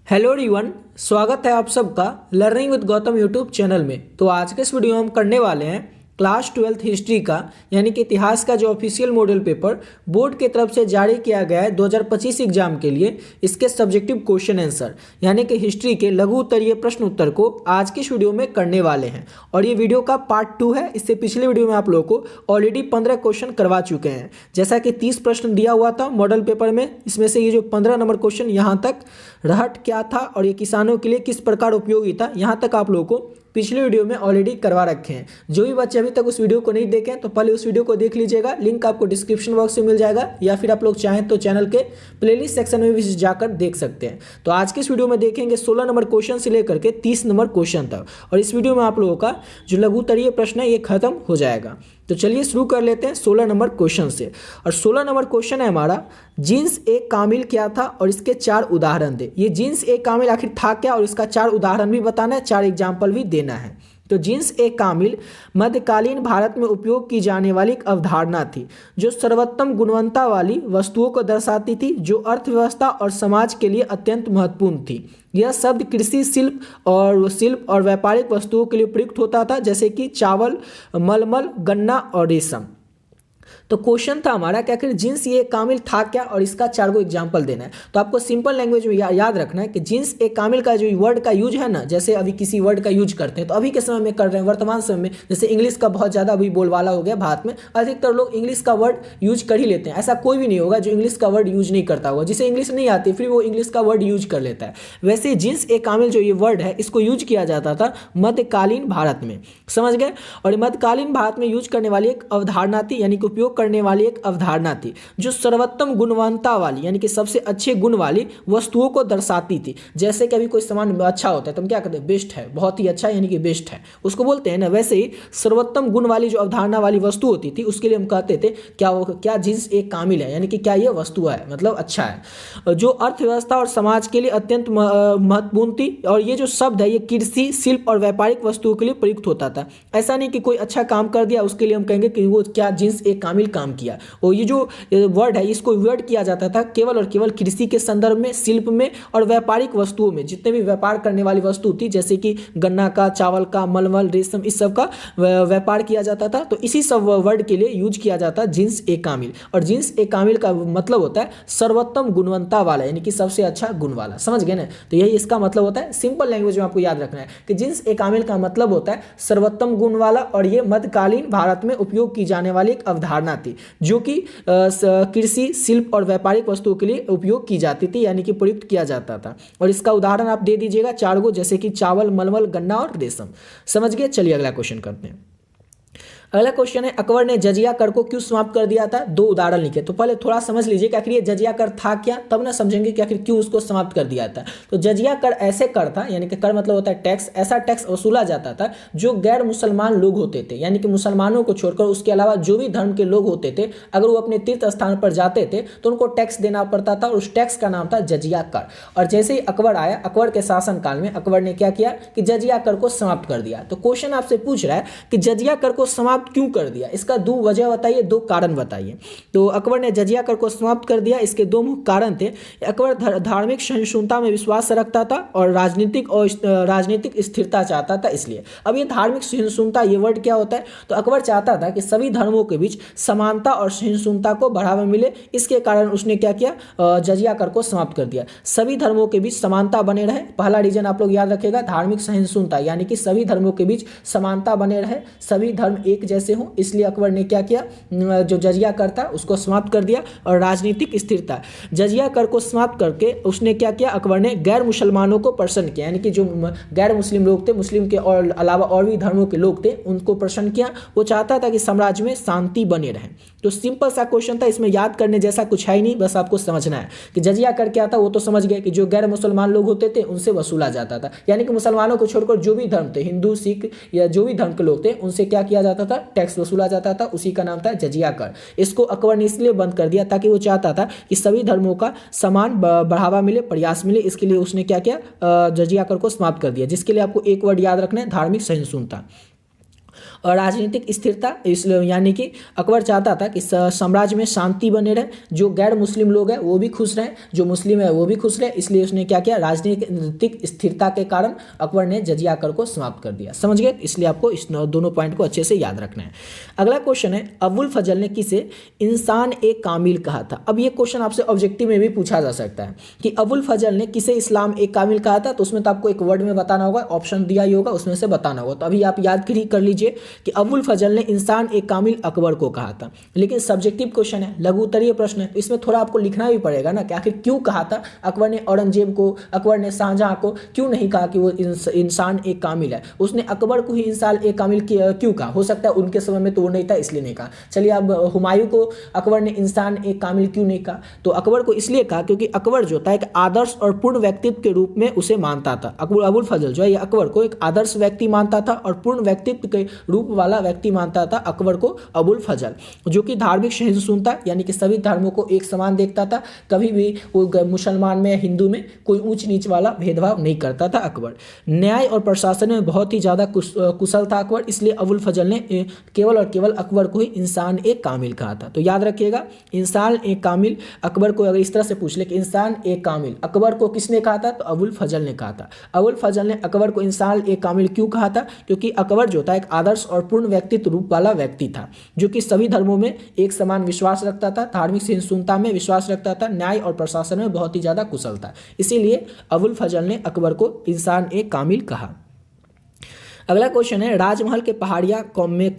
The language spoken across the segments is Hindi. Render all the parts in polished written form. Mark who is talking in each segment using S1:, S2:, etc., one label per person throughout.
S1: हेलो एवरीवन, स्वागत है आप सबका learning with Gautam YouTube channel में। तो आज के इस वीडियो में हम करने वाले हैं क्लास 12th हिस्ट्री का यानी कि इतिहास का जो ऑफिशियल मॉडल पेपर बोर्ड की तरफ से जारी किया गया है 2025 एग्जाम के लिए। इसके सब्जेक्टिव क्वेश्चन आंसर यानी कि हिस्ट्री के लघु उत्तरीय प्रश्न उत्तर को आज की इस वीडियो में करने वाले हैं और ये वीडियो का पार्ट 2 है। इससे पिछले वीडियो में आप लोगों को ऑलरेडी 15 क्वेश्चन करवा चुके हैं। जैसा कि 30 प्रश्न दिया हुआ था मॉडल पेपर में, इसमें से ये जो 15 नंबर क्वेश्चन यहाँ तक रहट क्या था और ये किसानों के लिए किस प्रकार उपयोगी था, यहाँ तक आप लोगों को पिछले वीडियो में ऑलरेडी करवा रखे हैं। जो भी बच्चे अभी तक उस वीडियो को नहीं देखें तो पहले उस वीडियो को देख लीजिएगा, लिंक आपको डिस्क्रिप्शन बॉक्स में मिल जाएगा या फिर आप लोग चाहें तो चैनल के प्लेलिस्ट सेक्शन में भी जाकर देख सकते हैं। तो आज के इस वीडियो में देखेंगे 16 नंबर क्वेश्चन से लेकर के 30 नंबर क्वेश्चन तक और इस वीडियो में आप लोगों का जो लघु उत्तरीय प्रश्न है ये खत्म हो जाएगा। तो चलिए शुरू कर लेते हैं 16 नंबर क्वेश्चन से। और 16 नंबर क्वेश्चन है हमारा, जिन्स ए कामिल क्या था और इसके 4 उदाहरण दे। ये जिन्स ए कामिल आखिर था क्या और इसका 4 उदाहरण भी बताना है, 4 एग्जाम्पल भी देना है। तो जिन्स ए कामिल मध्यकालीन भारत में उपयोग की जाने वाली एक अवधारणा थी जो सर्वोत्तम गुणवत्ता वाली वस्तुओं को दर्शाती थी, जो अर्थव्यवस्था और समाज के लिए अत्यंत महत्वपूर्ण थी। यह शब्द कृषि शिल्प और व्यापारिक वस्तुओं के लिए प्रयुक्त होता था, जैसे कि चावल, मलमल, गन्ना और रेशम। तो क्वेश्चन था हमारा कि आखिर जिन्स ए कामिल था क्या और इसका 4 गो एग्जाम्पल देना है। तो आपको सिंपल लैंग्वेज में याद रखना है कि जिन्स ए कामिल का जो वर्ड का यूज है ना, जैसे अभी किसी वर्ड का यूज करते हैं तो अभी के समय में कर रहे हैं, वर्तमान समय में जैसे इंग्लिश का बहुत ज़्यादा अभी बोलबाला हो गया भारत में, अधिकतर लोग इंग्लिश का वर्ड यूज कर ही लेते हैं। ऐसा कोई भी नहीं होगा जो इंग्लिश का वर्ड यूज नहीं करता होगा, जिसे इंग्लिश नहीं आती फिर वो इंग्लिश का वर्ड यूज कर लेता है। वैसे जिन्स ए कामिल जो ये वर्ड है इसको यूज किया जाता था मध्यकालीन भारत में, समझ गए। और मध्यकालीन भारत में यूज करने वाली एक अवधारणा थी यानी कि उपयोग करने वाली एक अवधारणा थी जो सर्वोत्तम गुणवत्ता वाली यानी कि सबसे अच्छे गुण वाली वस्तुओं को दर्शाती थी। जैसे कि अभी कोई सामान अच्छा होता है तो हम क्या कहते हैं, बेस्ट है, बहुत ही अच्छा यानी कि बेस्ट है, उसको बोलते हैं ना। वैसे ही सर्वोत्तम गुण वाली जो अवधारणा वाली वस्तु होती थी उसके लिए हम कहते थे क्या जिन्स एक कामिल है, यानी कि क्या ये वस्तु है, मतलब अच्छा है, जो अर्थव्यवस्था और समाज के लिए अत्यंत महत्वपूर्ण थी। और ये जो शब्द है ये कृषि शिल्प और व्यापारिक वस्तुओं के लिए प्रयुक्त होता था। ऐसा नहीं कि कोई अच्छा काम कर दिया उसके लिए हम कहेंगे कि वो क्या जिन्स एक कामिल काम किया। और ये जो वर्ड है इसको वर्ड किया जाता था केवल और केवल कृषि के संदर्भ में, शिल्प में और व्यापारिक वस्तुओं में। जितने भी व्यापार करने वाली वस्तु थी जैसे कि गन्ना का, चावल का, मलमल, रेशम, इस सब का व्यापार किया जाता था, तो इसी सब वर्ड के लिए यूज किया जाता जिन्स ए कामिल। और जिन्स ए कामिल का मतलब होता है सर्वोत्तम गुणवत्ता वाला यानी कि सबसे अच्छा गुण वाला, समझ गए ना। तो यही इसका मतलब होता है। सिंपल लैंग्वेज में आपको याद रखना है कि जिन्स ए कामिल का मतलब होता है सर्वोत्तम गुण वाला, और ये मध्यकालीन भारत में उपयोग की जाने वाली एक अवधारणा थी जो कि कृषि शिल्प और व्यापारिक वस्तुओं के लिए उपयोग की जाती थी यानी कि प्रयुक्त किया जाता था। और इसका उदाहरण आप दे दीजिएगा 4 गो, जैसे कि चावल, मलमल, गन्ना और रेशम, समझ गए। चलिए अगला क्वेश्चन करते हैं। अगला क्वेश्चन है, अकबर ने जजिया कर को क्यों समाप्त कर दिया था? 2 उदाहरण लिखे। तो पहले थोड़ा समझ लीजिए कि आखिर ये जजिया कर था क्या, तब ना समझेंगे कि आखिर क्यों उसको समाप्त कर दिया था। तो जजिया कर ऐसे कर था यानी कि कर मतलब होता है टैक्स, ऐसा टैक्स वसूला जाता था जो गैर मुसलमान लोग होते थे, यानी कि मुसलमानों को छोड़कर उसके अलावा जो भी धर्म के लोग होते थे, अगर वो अपने तीर्थ स्थान पर जाते थे तो उनको टैक्स देना पड़ता था और उस टैक्स का नाम था जजिया कर। और जैसे ही अकबर आया, अकबर के शासन काल में अकबर ने क्या किया कि जजिया कर को समाप्त कर दिया। तो क्वेश्चन आपसे पूछ रहा है कि जजिया कर को समाप्त क्यों कर दिया, इसका 2 वजह बताइए, 2 कारण बताइए। तो अकबर ने जजिया कर को समाप्त कर दिया, इसके 2 मुख्य कारण थे। अकबर धार्मिक सहिष्णुता में विश्वास रखता था और राजनीतिक स्थिरता चाहता था, इसलिए। अब ये धार्मिक सहिष्णुता ये वर्ड क्या होता है, तो अकबर चाहता था कि सभी धर्मों के बीच समानता और सहिष्णुता को बढ़ावा मिले, इसके कारण उसने क्या किया, जजिया कर को समाप्त कर दिया। सभी धर्मों के बीच समानता बने रहे, पहला रीजन आप लोग याद रखेगा, धार्मिक सहिष्णुता यानी कि सभी धर्मों के बीच समानता बने रहे, सभी धर्म एक जैसे हों, इसलिए अकबर ने क्या किया, जो जजिया कर था उसको समाप्त कर दिया। और राजनीतिक स्थिरता, जजिया कर को समाप्त करके उसने क्या किया, अकबर ने गैर मुसलमानों को प्रसन्न किया, यानी कि जो गैर मुस्लिम लोग थे, मुस्लिम के और अलावा और भी धर्मों के लोग थे, उनको प्रसन्न किया। वो चाहता था कि साम्राज्य में शांति बने रहे। तो सिंपल सा क्वेश्चन था, इसमें याद करने जैसा कुछ है ही नहीं, बस आपको समझना है कि जजिया कर क्या था, वो तो समझ गए कि जो गैर मुसलमान लोग होते थे उनसे वसूला जाता था, यानी कि मुसलमानों को छोड़कर जो भी धर्म थे, हिंदू, सिख या जो भी धर्म के लोग थे, उनसे क्या किया जाता था, टैक्स वसूला जाता था, उसी का नाम था जजिया कर। इसको अकबर ने इसलिए बंद कर दिया ताकि वो चाहता था कि सभी धर्मों का समान बढ़ावा मिले, प्रयास मिले, इसके लिए उसने क्या किया, जजिया कर को समाप्त कर दिया, जिसके लिए आपको एक वर्ड याद रखना है, धार्मिक सहिष्णुता। और राजनीतिक स्थिरता, इसलिए यानी कि अकबर चाहता था कि साम्राज्य में शांति बने रहे, जो गैर मुस्लिम लोग हैं वो भी खुश रहें, जो मुस्लिम है वो भी खुश रहे, इसलिए उसने क्या किया, राजनीतिक स्थिरता के कारण अकबर ने जजिया कर को समाप्त कर दिया। समझ गए, इसलिए आपको इस दोनों पॉइंट को अच्छे से याद रखना है। अगला क्वेश्चन है, अबुल फजल ने किसे इंसान ए कामिल कहा था। अब ये क्वेश्चन आपसे ऑब्जेक्टिव में भी पूछा जा सकता है कि अबुल फजल ने किसे इस्लाम ए कामिल कहा था, तो उसमें तो आपको एक वर्ड में बताना होगा, ऑप्शन दिया ही होगा, उसमें से बताना होगा। तो अभी आप याद कर लीजिए कि अबुल फजल ने इंसान ए कामिल अकबर को कहा था। लेकिन सब्जेक्टिव क्वेश्चन है, लघु उत्तरीय प्रश्न है, तो इसमें थोड़ा आपको लिखना भी पड़ेगा ना कि आखिर क्यों कहा था अकबर ने औरंगजेब को, अकबर ने शाहजहां को क्यों नहीं कहा कि वो इंसान एक कामिल है। उसने अकबर को ही इंसान एक कामिल क्यों कहा, हो सकता है उनके समय में तो वो नहीं था इसलिए नहीं कहा। चलिए अब हुमायूं को अकबर ने इंसान एक कामिल क्यों नहीं कहा, तो अकबर को इसलिए कहा क्योंकि अकबर जो था एक आदर्श और पूर्ण व्यक्तित्व के रूप में उसे मानता था। अबुल फजल जो है ये अकबर को एक आदर्श व्यक्ति मानता था और पूर्ण व्यक्तित्व के रूप वाला व्यक्ति मानता था अकबर को अबुल फजल, जो कि धार्मिक सहिष्णुता यानी कि सभी धर्मों को एक समान देखता था, कभी भी वो मुसलमान में हिंदू में कोई ऊंच नीच वाला भेदभाव नहीं करता था अकबर। न्याय और प्रशासन में बहुत ही ज़्यादा कुशल था अकबर, इसलिए अबुल फजल ने केवल और केवल अकबर को ही इंसान एक कामिल कहा था। तो याद रखिएगा, इंसान एक कामिल अकबर को अगर इस तरह से पूछ ले कि इंसान एक कामिल अकबर को किसने कहा था, तो अबुल फजल ने कहा था। अबुल फजल ने अकबर को इंसान एक कामिल क्यों कहा था, क्योंकि अकबर जो था एक आदर्श और पूर्ण व्यक्तित्व रूप वाला व्यक्ति था, जो कि सभी धर्मों में एक समान विश्वास रखता था, धार्मिक सहिष्णुता में विश्वास रखता था, न्याय और प्रशासन में बहुत ही ज़्यादा कुशल था, इसीलिए अबुल फजल ने अकबर को इंसान एक कामिल कहा। अगला क्वेश्चन है, राजमहल के पहाड़िया में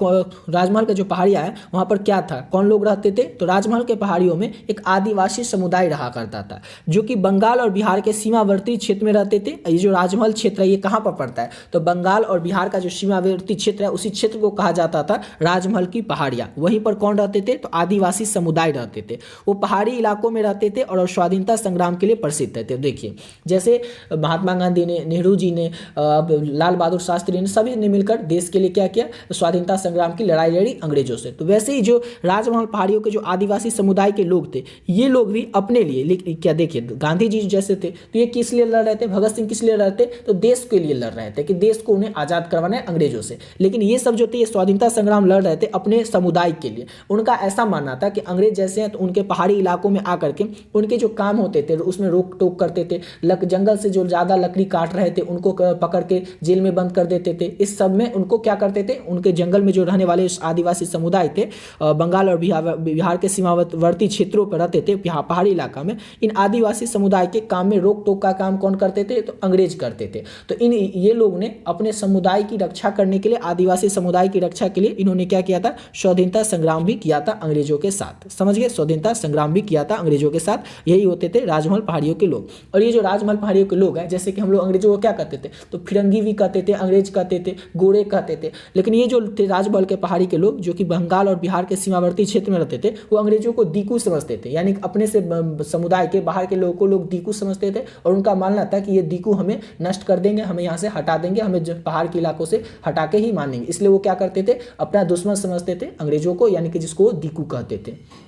S1: राजमहल का जो पहाड़िया है वहाँ पर क्या था, कौन लोग रहते थे, तो राजमहल के पहाड़ियों में एक आदिवासी समुदाय रहा करता था, जो कि बंगाल और बिहार के सीमावर्ती क्षेत्र में रहते थे। ये जो राजमहल क्षेत्र है ये कहाँ पर पड़ता है, तो बंगाल और बिहार का जो सीमावर्ती क्षेत्र है उसी क्षेत्र को कहा जाता था राजमहल की पहाड़ियाँ। वहीं पर कौन रहते थे, तो आदिवासी समुदाय रहते थे, वो पहाड़ी इलाकों में रहते थे और स्वाधीनता संग्राम के लिए प्रसिद्ध थे। देखिए जैसे महात्मा गांधी ने, नेहरू जी ने, लाल बहादुर शास्त्री ने, सभी ने मिलकर देश के लिए क्या किया, स्वाधीनता संग्राम की लड़ाई लड़ी अंग्रेजों से। तो वैसे ही जो राजमहल पहाड़ियों के जो आदिवासी समुदाय के लोग थे ये लोग भी अपने लिए क्या, देखिए गांधी जी जैसे थे तो ये किस लिए लड़ रहे थे, भगत सिंह किस लिए लड़ रहे थे, तो देश के लिए लड़ रहे थे कि देश को उन्हें आज़ाद करवाना है अंग्रेजों से। लेकिन ये सब जो थे ये स्वाधीनता संग्राम लड़ रहे थे अपने समुदाय के लिए। उनका ऐसा मानना था कि अंग्रेज जैसे हैं तो उनके पहाड़ी इलाकों में आकर के उनके जो काम होते थे उसमें रोक टोक करते थे, जंगल से जो ज़्यादा लकड़ी काट रहे थे उनको पकड़ के जेल में बंद कर देते थे। इस सब में उनको क्या करते थे, उनके जंगल में जो रहने वाले आदिवासी समुदाय थे बंगाल और बिहार के सीमावर्ती क्षेत्रों पर रहते थे, पहाड़ी इलाका में, इन आदिवासी समुदाय के काम में रोक टोक का काम कौन करते थे, तो अंग्रेज करते थे। तो ये लोग ने अपने समुदाय की रक्षा करने के लिए, आदिवासी समुदाय की रक्षा के लिए इन्होंने क्या किया था, स्वाधीनता संग्राम भी किया था अंग्रेजों के साथ। समझ गए, स्वाधीनता संग्राम भी किया था अंग्रेजों के साथ। यही होते थे राजमहल पहाड़ियों के लोग। और ये जो राजमहल पहाड़ियों के लोग हैं, जैसे कि हम लोग अंग्रेजों को क्या कहते थे, तो फिरंगी भी कहते थे, अंग्रेज कहते थे, गोरे कहते थे। लेकिन ये जो थे राजमहल के पहाड़ी के लोग, जो कि बंगाल और बिहार के सीमावर्ती क्षेत्र में रहते थे, वो अंग्रेजों को दीकू समझते थे, यानी अपने से समुदाय के बाहर के लोगों को लोग दीकू समझते थे। और उनका मानना था कि ये दीकू हमें नष्ट कर देंगे, हमें यहाँ से हटा देंगे, हमें पहाड़ के इलाकों से हटा के ही मानेंगे। इसलिए वो क्या करते थे, अपना दुश्मन समझते थे अंग्रेजों को, यानी कि जिसको दीकू कहते थे।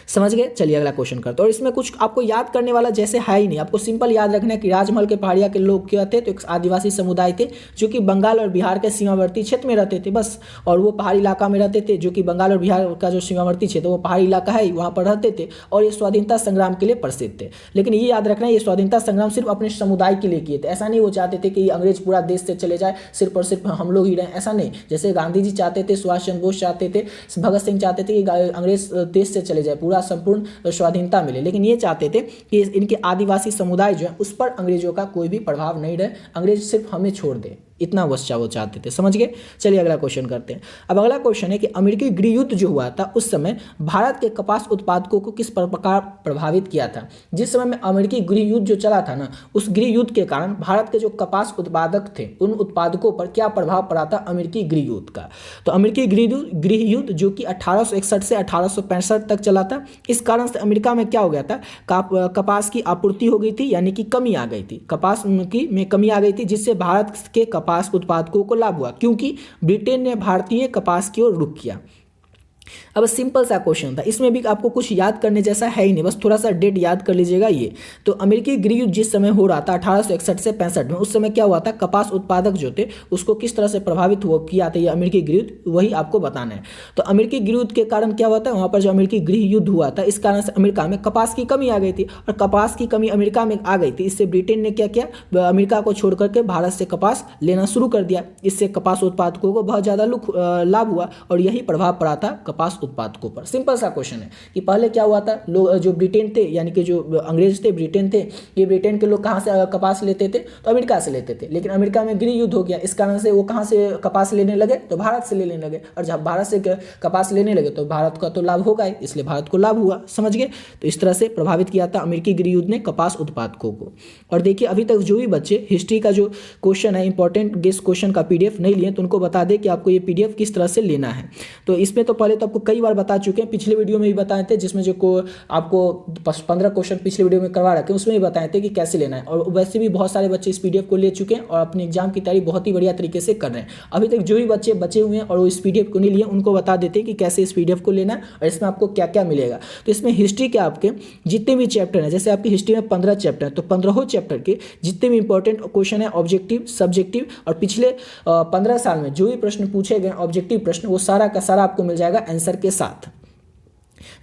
S1: समझ गए। चलिए अगला क्वेश्चन करते हैं। और इसमें कुछ आपको याद करने वाला जैसे है ही नहीं, आपको सिंपल याद रखना है कि राजमहल के पहाड़िया के लोग क्या थे, तो एक आदिवासी समुदाय थे जो कि बंगाल और बिहार के सीमावर्ती क्षेत्र में रहते थे बस। और वो पहाड़ी इलाका में रहते थे, जो कि बंगाल और बिहार का जो सीमावर्ती क्षेत्र वो पहाड़ी इलाका है, वहाँ पर रहते थे। और ये स्वाधीनता संग्राम के लिए प्रसिद्ध थे। लेकिन ये याद रखना है, ये स्वाधीनता संग्राम सिर्फ अपने समुदाय के लिए किए थे। ऐसा नहीं वो चाहते थे कि अंग्रेज पूरा देश से चले जाए, सिर्फ और सिर्फ हम लोग ही रहें, ऐसा नहीं। जैसे गांधी जी चाहते थे, सुभाष चंद्र बोस चाहते थे, भगत सिंह चाहते थे कि अंग्रेज देश से चले जाए, पूरा संपूर्ण स्वाधीनता मिले। लेकिन ये चाहते थे कि इनके आदिवासी समुदाय जो है उस पर अंग्रेजों का कोई भी प्रभाव नहीं रहे, अंग्रेज सिर्फ हमें छोड़ दे, इतना बस वो चाहते थे। समझ गए। चलिए अगला क्वेश्चन करते हैं। अब अगला क्वेश्चन है कि अमेरिकी गृह युद्ध जो हुआ था उस समय भारत के कपास उत्पादकों को किस प्रकार प्रभावित किया था। जिस समय में अमेरिकी गृह युद्ध जो चला था ना, उस गृह युद्ध के कारण भारत के जो कपास उत्पादक थे उन उत्पादकों पर क्या प्रभाव पड़ा था अमेरिकी गृह युद्ध का। तो अमेरिकी गृह युद्ध जो कि 1861 से 1865 तक चला था, इस कारण से अमेरिका में क्या हो गया था, कपास की आपूर्ति हो गई थी, यानी कि कमी आ गई थी, कपास की में कमी आ गई थी, जिससे भारत के कपास उत्पादकों को लाभ हुआ, क्योंकि ब्रिटेन ने भारतीय कपास की ओर रुख किया। अब सिंपल सा क्वेश्चन था, इसमें भी आपको कुछ याद करने जैसा है ही नहीं, बस थोड़ा सा डेट याद कर लीजिएगा। ये तो अमेरिकी गृह युद्ध जिस समय हो रहा था 1861 से 65 में, उस समय क्या हुआ था, कपास उत्पादक जो थे उसको किस तरह से प्रभावित हुआ किया था ये अमेरिकी गृह युद्ध, वही आपको बताना है। तो अमेरिकी गृह युद्ध के कारण क्या हुआ था, वहाँ पर जो अमेरिकी गृह युद्ध हुआ था इस कारण से अमेरिका में कपास की कमी आ गई थी, और कपास की कमी अमेरिका में आ गई थी, इससे ब्रिटेन ने क्या किया, अमेरिका को छोड़ करके भारत से कपास लेना शुरू कर दिया। इससे कपास उत्पादकों को बहुत ज़्यादा लाभ हुआ और यही प्रभाव पड़ा था कपास उत्पादकों पर। सिंपल सा क्वेश्चन है कि पहले क्या हुआ था, लोग जो ब्रिटेन थे यानी कि जो अंग्रेज थे ब्रिटेन थे, ये ब्रिटेन के लोग कहाँ से कपास लेते थे, तो अमेरिका से लेते थे। लेकिन अमेरिका में गृह युद्ध हो गया, इस कारण से वो कहाँ से कपास लेने लगे, तो भारत से लेने लगे, और जब भारत से कपास लेने लगे तो भारत का तो लाभ होगा ही, इसलिए भारत को लाभ हुआ। समझ गए। तो इस तरह से प्रभावित किया था अमेरिकी गृह युद्ध ने कपास उत्पादकों को। और देखिए अभी तक जो भी बच्चे हिस्ट्री का जो क्वेश्चन है इंपॉर्टेंट गेस क्वेश्चन का पीडीएफ नहीं लिए, तो उनको बता दें कि आपको ये पीडीएफ किस तरह से लेना है। तो इसमें तो पहले तो आपको कई बार बता चुके हैं, पिछले वीडियो में भी बताए थे, जिसमें जो आपको 15 क्वेश्चन पिछले वीडियो में करवा रखे उसमें भी बताए थे कि कैसे लेना है। और वैसे भी बहुत सारे बच्चे इस पीडीएफ को ले चुके हैं और अपने एग्जाम की तैयारी बहुत ही बढ़िया तरीके से कर रहे हैं। अभी तक जो भी बच्चे बचे हुए हैं और वो इस पीडीएफ को नहीं लिए, उनको बता देते हैं कि कैसे इस पीडीएफ को लेना है और इसमें आपको क्या क्या मिलेगा। तो इसमें हिस्ट्री के आपके जितने भी चैप्टर हैं, जैसे आपकी हिस्ट्री में 15 चैप्टर हैं, तो 15 चैप्टर के जितने भी इंपॉर्टेंट क्वेश्चन है ऑब्जेक्टिव, सब्जेक्टिव और पिछले 15 साल में जो भी प्रश्न पूछे गए ऑब्जेक्टिव प्रश्न, वो सारा का सारा आपको मिल जाएगा आंसर के साथ।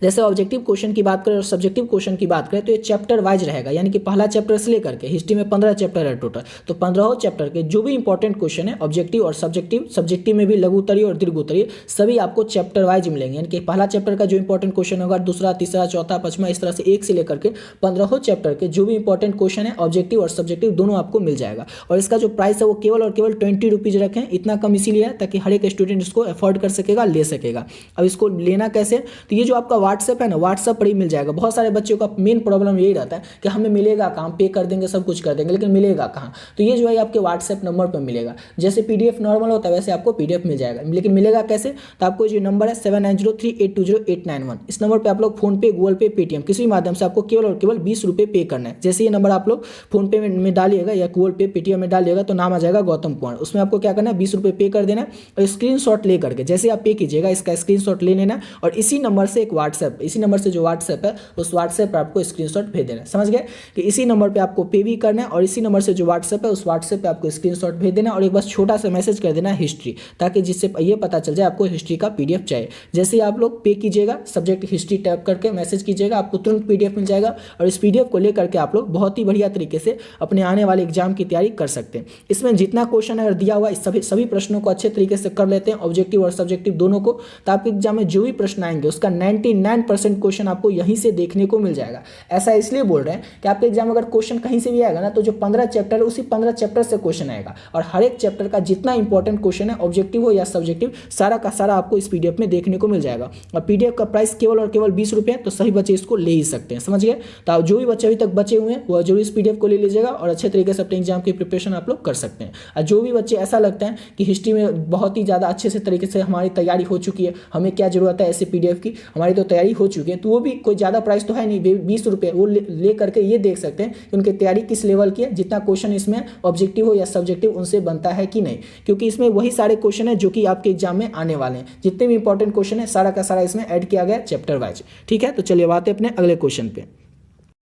S1: जैसे ऑब्जेक्टिव क्वेश्चन की बात करें और सब्जेक्टिव क्वेश्चन की बात करें तो ये चैप्टर वाइज रहेगा, यानी कि पहला चैप्टर से लेकर के हिस्ट्री में 15 चैप्टर है टोटल, तो 15 चैप्टर के जो भी इंपॉर्टेंट क्वेश्चन है ऑब्जेक्टिव और सब्जेक्टिव में भी लघु उत्तरीय और दीर्घ उत्तरीय सभी आपको चैप्टर वाइज मिलेंगे। यानी कि पहला चैप्टर का जो इंपॉर्टेंट क्वेश्चन होगा, दूसरा, तीसरा, चौथा, पांचवा, इस तरह से एक से लेकर के 15 चैप्टर के जो भी इंपॉर्टेंट क्वेश्चन है ऑब्जेक्टिव और सब्जेक्टिव दोनों आपको मिल जाएगा। और इसका जो प्राइस है वो केवल और केवल 20 रुपीज़ रखें, इतना कम इसीलिए है ताकि हर एक स्टूडेंट इसको अफोर्ड कर सकेगा, ले सकेगा। अब इसको लेना कैसे, तो ये जो आपका व्हाट्सएप है ना, व्हाट्सएप पर ही मिल जाएगा। बहुत सारे बच्चों का मेन प्रॉब्लम यही रहता है कि हमें मिलेगा कहाँ, पे कर देंगे, सब कुछ कर देंगे, लेकिन मिलेगा कहाँ। तो ये जो है आपके व्हाट्सएप नंबर पर मिलेगा। जैसे पीडीएफ नॉर्मल होता है वैसे आपको पीडीएफ मिल जाएगा, लेकिन मिलेगा कैसे, तो आपको जो नंबर है 7903820891, इस नंबर पर आप लोग फोन पे, गूगल पे, पेटीएम किसी माध्यम से आपको केवल और केवल 20 रुपये पे करना है। जैसे ये नंबर आप लोग फोन पे में डालिएगा या गूगल पे, पेटीएम में डालिएगा तो नाम आ जाएगा गौतम कुमार। उसमें आपको क्या करना है, 20 रुपये पे कर देना है और स्क्रीनशॉट ले करके जैसे आप पे कीजिएगा इसका स्क्रीनशॉट ले लेना, और इसी नंबर से एक व्हाट्सएप, इसी नंबर से जो व्हाट्सएप है उस व्हाट्सएप पर आपको स्क्रीनशॉट भेज देना है। समझ गए कि इसी नंबर पे आपको पे भी करना है और इसी नंबर से जो व्हाट्सएप है उस व्हाट्सएप पे आपको स्क्रीनशॉट भेज देना है और एक बस छोटा सा मैसेज कर देना है हिस्ट्री, ताकि जिससे ये पता चल जाए आपको हिस्ट्री का पीडीएफ चाहिए। जैसे ही आप लोग पे कीजिएगा, सब्जेक्ट हिस्ट्री टैप करके मैसेज कीजिएगा, आपको तुरंत पीडीएफ मिल जाएगा और इस पीडीएफ को लेकर के आप लोग बहुत ही बढ़िया तरीके से अपने आने वाले एग्जाम की तैयारी कर सकते हैं। इसमें जितना क्वेश्चन अगर दिया हुआ है सभी प्रश्नों को अच्छे तरीके से कर लेते हैं, ऑब्जेक्टिव और सब्जेक्टिव दोनों को, तो आपके एग्जाम में जो भी प्रश्न आएंगे उसका 99% क्वेश्चन आपको यहीं से देखने को मिल जाएगा। ऐसा इसलिए बोल रहे हैं कि आपके एग्जाम अगर क्वेश्चन कहीं से भी आएगा ना, तो जो 15 चैप्टर है उसी 15 चैप्टर से क्वेश्चन आएगा और हर एक चैप्टर का जितना इंपॉर्टेंट क्वेश्चन है ऑब्जेक्टिव हो या सब्जेक्टिव, सारा का सारा आपको इस पीडीएफ में देखने को मिल जाएगा। और पीडीएफ का प्राइस केवल और केवल 20 रुपये है, तो सभी बच्चे इसको ले ही सकते हैं। समझ गए। तो जो भी बच्चे अभी तक बचे हुए हैं वो जरूर इस पीडीएफ को ले लीजिएगा और अच्छे तरीके से अपने एग्जाम की प्रिपरेशन आप लोग कर सकते हैं। और जो भी बच्चे ऐसा लगता है कि हिस्ट्री में बहुत ही ज़्यादा अच्छे से तरीके से हमारी तैयारी हो चुकी है, हमें क्या जरूरत है ऐसे पीडीएफ की, हमारी तो तैयारी हो चुकी है, तो वो भी कोई ज़्यादा प्राइस तो है नहीं, 20 रुपये, वो ले करके ये देख सकते हैं कि उनकी तैयारी किस लेवल की है, जितना क्वेश्चन इसमें ऑब्जेक्टिव हो या सब्जेक्टिव उनसे बनता है कि नहीं, क्योंकि इसमें वही सारे क्वेश्चन है जो कि आपके एग्जाम में आने वाले हैं। जितने भी इंपॉर्टेंट क्वेश्चन है सारा का सारा इसमें ऐड किया गया चैप्टर वाइज। ठीक है, तो चलिए बात है अपने अगले क्वेश्चन पे।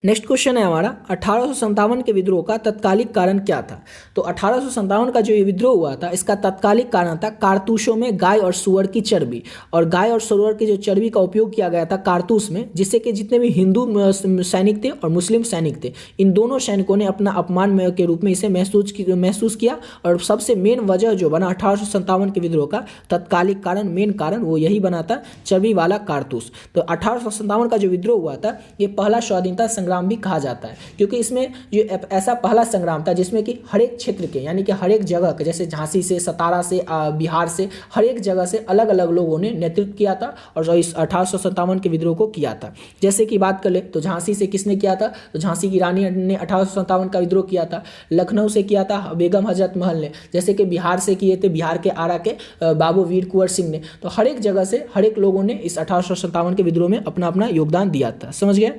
S1: नेक्स्ट क्वेश्चन है हमारा 1857 के विद्रोह का तत्कालिक कारण क्या था। तो 1857 का जो ये विद्रोह हुआ था इसका तत्कालिक कारण था कारतूसों में गाय और सुअर की चर्बी, और गाय और सुअर की जो चर्बी का उपयोग किया गया था कारतूस में, जिससे कि जितने भी हिंदू सैनिक थे और मुस्लिम सैनिक थे, इन दोनों सैनिकों ने अपना अपमान के रूप में इसे महसूस किया। और सबसे मेन वजह जो बना 1857 के विद्रोह का तत्कालिक कारण, मेन कारण वो यही बना था, चर्बी वाला कारतूस। तो 1857 का जो विद्रोह हुआ था ये पहला स्वाधीनता संग्राम भी कहा जाता है, क्योंकि इसमें जो ऐसा पहला संग्राम था जिसमें कि हर एक क्षेत्र के, यानी कि हर एक जगह के, जैसे झांसी से, सतारा से, बिहार से, हर एक जगह से अलग अलग लोगों ने नेतृत्व किया था और इस 1857 के विद्रोह को किया था। जैसे कि बात कर ले तो झांसी से किसने किया था, तो झांसी की रानी ने 1857 का विद्रोह किया था। लखनऊ से किया था बेगम हजरत महल ने। जैसे कि बिहार से किए थे बिहार के आरा के बाबू वीर कुंवर सिंह ने। तो हर एक जगह से हर एक लोगों ने इस 1857 के विद्रोह में अपना अपना योगदान दिया था। समझ गए।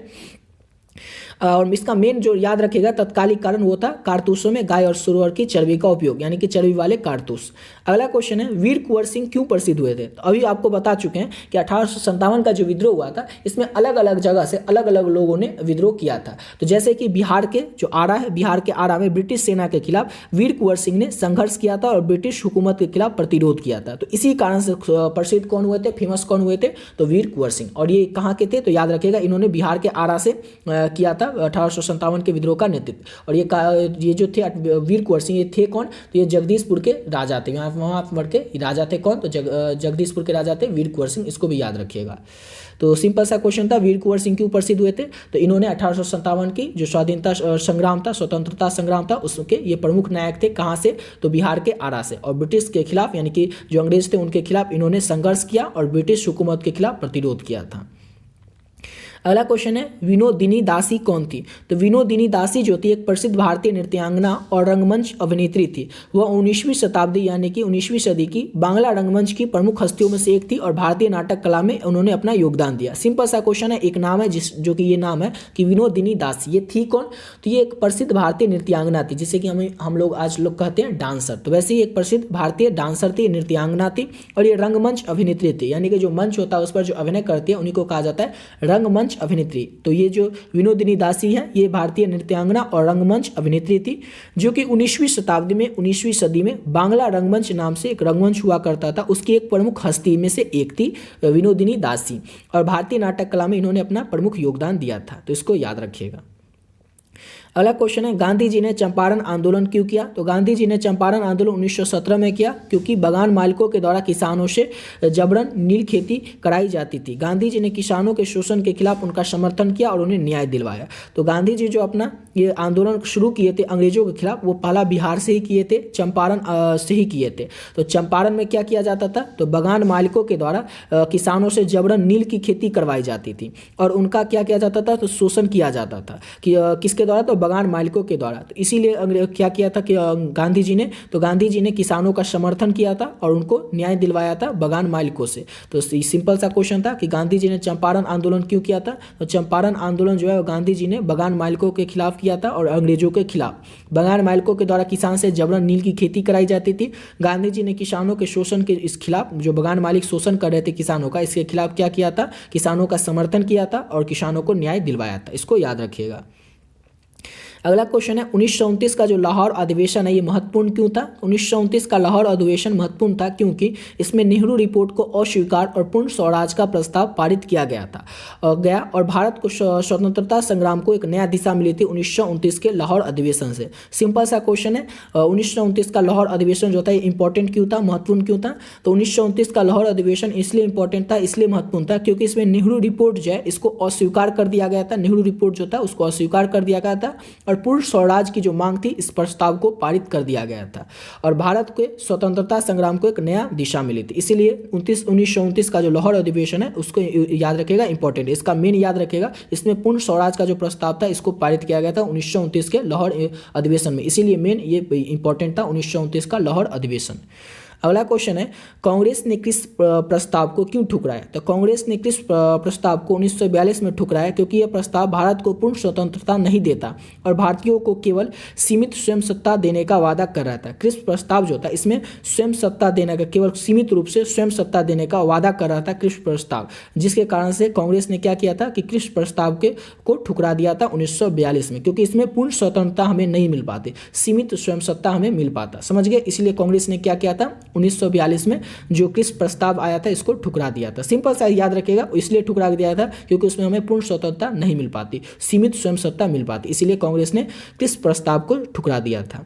S1: और इसका मेन जो याद रखेगा तत्कालिक कारण वो था कारतूसों में गाय और सुअर की चर्बी का उपयोग, यानी कि चर्बी वाले कारतूस। अगला क्वेश्चन है वीर कुंवर सिंह क्यों प्रसिद्ध हुए थे? तो अभी आपको बता चुके हैं कि 1857 का जो विद्रोह हुआ था इसमें अलग अलग जगह से अलग अलग लोगों ने विद्रोह किया था। तो जैसे कि बिहार के जो आरा है, बिहार के आरा में ब्रिटिश सेना के खिलाफ वीर कुंवर सिंह ने संघर्ष किया था और ब्रिटिश हुकूमत के खिलाफ प्रतिरोध किया था। तो इसी कारण से प्रसिद्ध कौन हुए थे, फेमस कौन हुए थे? तो वीर कुंवर सिंह। और ये कहाँ के थे? तो याद रखिएगा इन्होंने बिहार के आरा से किया था 1857 के विद्रोह का नेतृत्व। और ये जो थे वीर कुंवर सिंह, ये थे कौन? तो ये जगदीशपुर के राजा थे। वहाँ पर के राजा थे कौन? तो जगदीशपुर के राजा थे वीर कुंवर सिंह। इसको भी याद रखिएगा। तो सिंपल सा क्वेश्चन था वीर कुंवर सिंह क्यों प्रसिद्ध हुए थे? तो इन्होंने 1857 की जो स्वाधीनता संग्राम था, स्वतंत्रता संग्राम था, उसके ये प्रमुख नायक थे। कहाँ से? तो बिहार के आरा से। और ब्रिटिश के खिलाफ यानी कि जो अंग्रेज थे उनके खिलाफ इन्होंने संघर्ष किया और ब्रिटिश हुकूमत के खिलाफ प्रतिरोध किया था। अगला क्वेश्चन है विनोदिनी दासी कौन थी? तो विनोदिनी दासी जो थी एक प्रसिद्ध भारतीय नृत्यांगना और रंगमंच अभिनेत्री थी। वह 19वीं शताब्दी यानी कि 19वीं सदी की बांग्ला रंगमंच की प्रमुख हस्तियों में से एक थी और भारतीय नाटक कला में उन्होंने अपना योगदान दिया। सिंपल सा क्वेश्चन है, एक नाम है जो कि ये नाम है कि विनोदिनी दासी। ये थी कौन? तो ये एक प्रसिद्ध भारतीय नृत्यांगना थी, जिसे कि हम लोग आज लोग कहते हैं डांसर। तो वैसे ही एक प्रसिद्ध भारतीय डांसर थी, नृत्यांगना थी। और ये रंगमंच अभिनेत्री थी, यानी कि जो मंच होता है उस पर जो अभिनय करती है उन्हीं को कहा जाता है रंगमंच अभिनेत्री। तो ये जो विनोदिनी दासी है ये भारतीय नृत्यांगना और रंगमंच अभिनेत्री थी, जो कि 19वीं शताब्दी में 19वीं सदी में बांग्ला रंगमंच नाम से एक रंगमंच हुआ करता था, उसकी एक प्रमुख हस्ती में से एक थी विनोदिनी दासी। और भारतीय नाटक कला में इन्होंने अपना प्रमुख योगदान दिया था। तो इसको याद रखिएगा। अगला क्वेश्चन है गांधी जी ने चंपारण आंदोलन क्यों किया? तो गांधी जी ने चंपारण आंदोलन 1917 में किया क्योंकि बागान मालिकों के द्वारा किसानों से जबरन नील खेती कराई जाती थी। गांधी जी ने किसानों के शोषण के खिलाफ उनका समर्थन किया और उन्हें न्याय दिलवाया। तो गांधी जी जो अपना ये आंदोलन शुरू किए थे अंग्रेजों के खिलाफ, वो पहला बिहार से ही किए थे, चंपारण से ही किए थे। तो चंपारण में क्या किया जाता था? तो बागान मालिकों के द्वारा किसानों से जबरन नील की खेती करवाई जाती थी और उनका क्या किया जाता था? तो शोषण किया जाता था कि किसके द्वारा? तो बागान मालिकों के द्वारा। तो इसीलिए क्या किया था कि गांधी जी ने किसानों का समर्थन किया था और उनको न्याय दिलवाया था बागान मालिकों से। तो सिंपल सा क्वेश्चन था कि गांधी जी ने चंपारण आंदोलन क्यों किया था? तो चंपारण आंदोलन जो है गांधी जी ने बागान मालिकों के खिलाफ किया था और अंग्रेजों के खिलाफ। बागान मालिकों के द्वारा किसान से जबरन नील की खेती कराई जाती थी। गांधी जी ने किसानों के शोषण के इस खिलाफ, जो बागान मालिक शोषण कर रहे थे किसानों का, इसके खिलाफ क्या किया था? किसानों का समर्थन किया था और किसानों को न्याय दिलवाया था। इसको याद रखिएगा। अगला क्वेश्चन है 1929 का जो लाहौर अधिवेशन है ये महत्वपूर्ण क्यों था? 1929 का लाहौर अधिवेशन महत्वपूर्ण था क्योंकि इसमें नेहरू रिपोर्ट को अस्वीकार और पूर्ण स्वराज का प्रस्ताव पारित किया गया और भारत को स्वतंत्रता संग्राम को एक नया दिशा मिली थी 1929 के लाहौर अधिवेशन से। सिंपल सा क्वेश्चन है 1929 का लाहौर अधिवेशन जो था ये इंपॉर्टेंट क्यों था, महत्वपूर्ण क्यों था? तो 1929 का लाहौर अधिवेशन इसलिए इंपॉर्टेंट था, इसलिए महत्वपूर्ण था क्योंकि इसमें नेहरू रिपोर्ट जो है इसको अस्वीकार कर दिया गया था। नेहरू रिपोर्ट जो था उसको अस्वीकार कर दिया गया था और पूर्ण स्वराज की जो मांग थी इस प्रस्ताव को पारित कर दिया गया था और भारत के स्वतंत्रता संग्राम को एक नया दिशा मिली थी। इसीलिए 1929 का जो लाहौर अधिवेशन है उसको याद रखेगा, इंपॉर्टेंट। इसका मेन याद रखेगा, इसमें पूर्ण स्वराज का जो प्रस्ताव था इसको पारित किया गया था 1929 के लाहौर अधिवेशन में, इसीलिए मेन ये इंपॉर्टेंट था 1929 का लाहौर अधिवेशन। अगला क्वेश्चन है कांग्रेस ने किस प्रस्ताव को क्यों ठुकराया? तो कांग्रेस ने किस प्रस्ताव को 1942 में ठुकराया? क्योंकि यह प्रस्ताव भारत को पूर्ण स्वतंत्रता नहीं देता और भारतीयों को केवल सीमित स्वयं सत्ता देने का वादा कर रहा था। क्रिप्स प्रस्ताव जो था इसमें स्वयं सत्ता देने का, केवल सीमित रूप से स्वयं सत्ता देने का वादा कर रहा था क्रिप्स प्रस्ताव, जिसके कारण से कांग्रेस ने क्या किया था कि क्रिप्स प्रस्ताव को ठुकरा दिया था 1942 में, क्योंकि इसमें पूर्ण स्वतंत्रता हमें नहीं मिल पाती, सीमित स्वयं सत्ता हमें मिल पाता। समझ गए? इसलिए कांग्रेस ने क्या किया था 1942 में जो क्रिप्स प्रस्ताव आया था इसको ठुकरा दिया था। सिंपल सा याद रखिएगा, इसलिए ठुकरा दिया था क्योंकि उसमें हमें पूर्ण स्वतंत्रता नहीं मिल पाती, सीमित स्वयं सत्ता मिल पाती, इसीलिए कांग्रेस ने क्रिप्स प्रस्ताव को ठुकरा दिया था।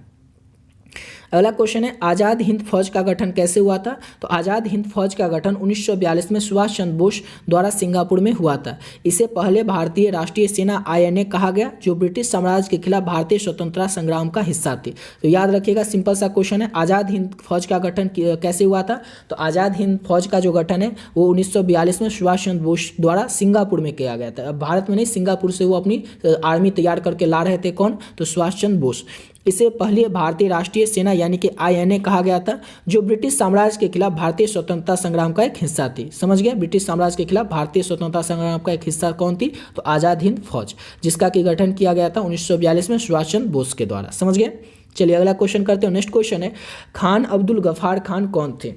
S1: अगला क्वेश्चन है आज़ाद हिंद फौज का गठन कैसे हुआ था? तो आज़ाद हिंद फौज का गठन 1942 में सुभाष चंद्र बोस द्वारा सिंगापुर में हुआ था। इसे पहले भारतीय राष्ट्रीय सेना INA कहा गया, जो ब्रिटिश साम्राज्य के खिलाफ भारतीय स्वतंत्रता संग्राम का हिस्सा थी। तो याद रखिएगा, सिंपल सा क्वेश्चन है आज़ाद हिंद फौज का गठन कैसे हुआ था? तो आज़ाद हिंद फौज का जो गठन है वो 1942 में सुभाष चंद्र बोस द्वारा सिंगापुर में किया गया था। अब भारत में नहीं, सिंगापुर से वो अपनी आर्मी तैयार करके ला रहे थे। कौन? तो सुभाष चंद्र बोस। इसे पहले भारतीय राष्ट्रीय सेना यानी कि INA कहा गया था, जो ब्रिटिश साम्राज्य के खिलाफ भारतीय स्वतंत्रता संग्राम का एक हिस्सा थी। समझ गए, ब्रिटिश साम्राज्य के खिलाफ भारतीय स्वतंत्रता संग्राम का एक हिस्सा कौन थी? तो आज़ाद हिंद फौज, जिसका कि गठन किया गया था 1942 में सुभाष चंद्र बोस के द्वारा। समझ गए। चलिए अगला क्वेश्चन करते हैं। नेक्स्ट क्वेश्चन है, खान अब्दुल गफ्फार खान कौन थे?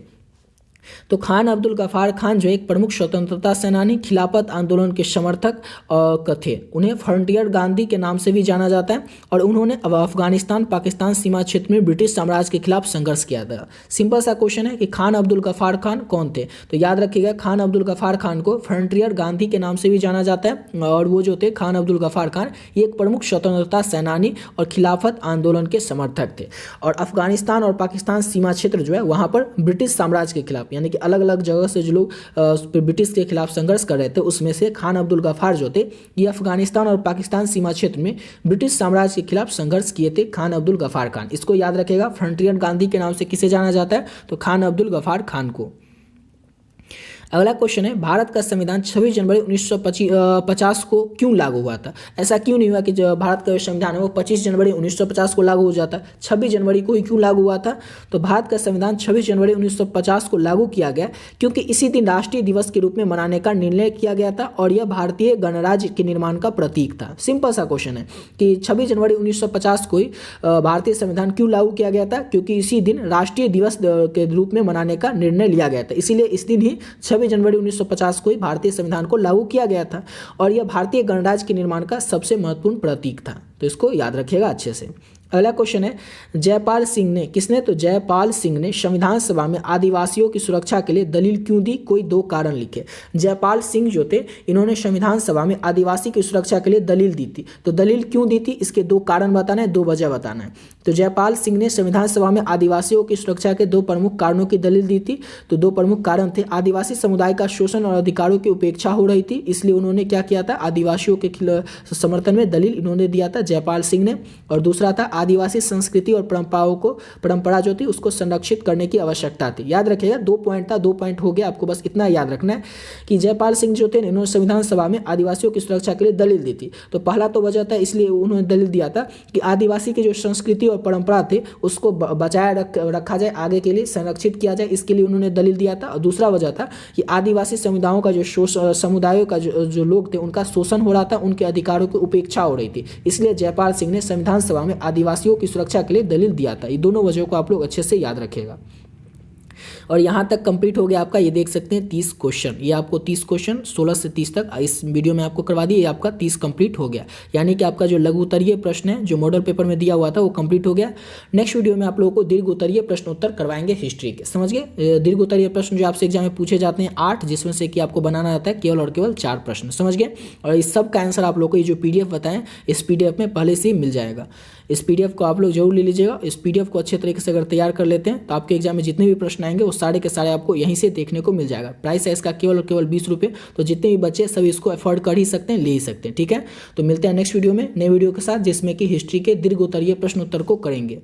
S1: तो खान अब्दुल गफ्फार खान जो एक प्रमुख स्वतंत्रता सेनानी, खिलाफत आंदोलन के समर्थक थे। उन्हें फ्रंटियर गांधी के नाम से भी जाना जाता है और उन्होंने अफगानिस्तान पाकिस्तान सीमा क्षेत्र में ब्रिटिश साम्राज्य के खिलाफ संघर्ष किया था। सिंपल सा क्वेश्चन है कि खान अब्दुल गफ्फार खान कौन थे? तो याद रखिएगा, खान अब्दुल गफ्फार खान को फ्रंटियर गांधी के नाम से भी जाना जाता है और वो जो थे खान अब्दुल गफ्फार खान ये एक प्रमुख स्वतंत्रता सेनानी और खिलाफत आंदोलन के समर्थक थे और अफगानिस्तान और पाकिस्तान सीमा क्षेत्र जो है वहाँ पर ब्रिटिश साम्राज्य के खिलाफ यानी कि अलग अलग जगह से जो लोग ब्रिटिश के खिलाफ संघर्ष कर रहे थे उसमें से खान अब्दुल गफ्फार जो थे ये अफगानिस्तान और पाकिस्तान सीमा क्षेत्र में ब्रिटिश साम्राज्य के खिलाफ संघर्ष किए थे। खान अब्दुल गफ्फार खान, इसको याद रखेगा, फ्रंटियर गांधी के नाम से किसे जाना जाता है? तो खान अब्दुल गफ्फार खान को। अगला क्वेश्चन है, भारत का संविधान 26 जनवरी 1950 को क्यों लागू हुआ था? ऐसा क्यों नहीं हुआ कि जो भारत का संविधान है वो 25 जनवरी 1950 को लागू हो जाता, 26 जनवरी को ही क्यों लागू हुआ था? तो भारत का संविधान 26 जनवरी 1950 को लागू किया गया क्योंकि इसी दिन राष्ट्रीय दिवस के रूप में मनाने का निर्णय किया गया था और यह भारतीय गणराज्य के निर्माण का प्रतीक था। सिंपल सा क्वेश्चन है कि 26 जनवरी 1950 को ही भारतीय संविधान क्यों लागू किया गया था? क्योंकि इसी दिन राष्ट्रीय दिवस के रूप में मनाने का निर्णय लिया गया था, इसीलिए इस दिन ही 26 जनवरी 1950 को ही भारतीय संविधान को लागू किया गया था और यह भारतीय गणराज्य के निर्माण का सबसे महत्वपूर्ण प्रतीक था। तो इसको याद रखिएगा अच्छे से। अगला क्वेश्चन है, जयपाल सिंह ने, किसने? तो जयपाल सिंह ने संविधान सभा में आदिवासियों की सुरक्षा के लिए दलील क्यों दी? कोई 2 कारण लिखे। जयपाल सिंह जो थे इन्होंने संविधान सभा में आदिवासी की सुरक्षा के लिए दलील दी थी। तो दलील क्यों दी थी? इसके 2 कारण बताना है, 2 वजह बताना है। तो जयपाल सिंह ने संविधान सभा में आदिवासियों की सुरक्षा के 2 प्रमुख कारणों की दलील दी थी। तो 2 प्रमुख कारण थे, आदिवासी समुदाय का शोषण और अधिकारों की उपेक्षा हो रही थी, इसलिए उन्होंने क्या किया था? आदिवासियों के समर्थन में दलील इन्होंने दिया था जयपाल सिंह ने। और दूसरा था, आदिवासी संस्कृति और परंपरा जो थी उसको संरक्षित करने की आवश्यकता थी। याद रखिएगा, 2 पॉइंट था, 2 पॉइंट हो गया, आपको बस इतना याद रखना है कि जयपाल सिंह जो थे इन्होंने संविधान सभा में आदिवासियों की सुरक्षा के लिए दलील दी थी। तो पहला तो वजह था, इसलिए उन्होंने दलील दिया था कि आदिवासी की जो संस्कृति और परंपरा थे उसको बचाए रखा जाए, आगे के लिए संरक्षित किया जाए, इसके लिए उन्होंने दलील दिया था। और दूसरा वजह था कि आदिवासी समुदायों का समुदायों का जो लोग थे उनका शोषण हो रहा था, उनके अधिकारों की उपेक्षा हो रही थी, इसलिए जयपाल सिंह ने संविधान सभा में आदिवासियों की सुरक्षा के लिए दलील दिया था। ये दोनों वजहों को आप लोग अच्छे से याद रखिएगा। और यहाँ तक कंप्लीट हो गया आपका, ये देख सकते हैं 30 क्वेश्चन, ये आपको 30 क्वेश्चन 16 से 30 तक इस वीडियो में आपको करवा दिए, ये आपका 30 कंप्लीट हो गया। यानी कि आपका जो लघु उत्तरीय प्रश्न है जो मॉडल पेपर में दिया हुआ था वो कंप्लीट हो गया। नेक्स्ट वीडियो में आप लोगों को दीर्घ उत्तरीय प्रश्न उत्तर करवाएंगे हिस्ट्री के। समझ गए, दीर्घ उत्तरीय प्रश्न जो आपसे एग्जाम में पूछे जाते हैं 8, जिसमें से कि आपको बनाना रहता है केवल और केवल 4 प्रश्न। समझ गए, और इस सब का आंसर आप लोग को ये जो PDF बताएं इस PDF में पहले से ही मिल जाएगा। इस PDF को आप लोग जरूर ले लीजिएगा। इस PDF को अच्छे तरीके से अगर तैयार कर लेते हैं तो आपके एग्जाम में जितने भी प्रश्न आएंगे वो सारे के सारे आपको यहीं से देखने को मिल जाएगा। प्राइस है इसका केवल और केवल 20 रुपये, तो जितने भी बच्चे सभी इसको अफोर्ड कर ही सकते हैं, ले ही सकते हैं। ठीक है, तो मिलते हैं नेक्स्ट वीडियो में नए वीडियो के साथ, जिसमें कि हिस्ट्री के दीर्घ उत्तरीय प्रश्न उत्तर को करेंगे।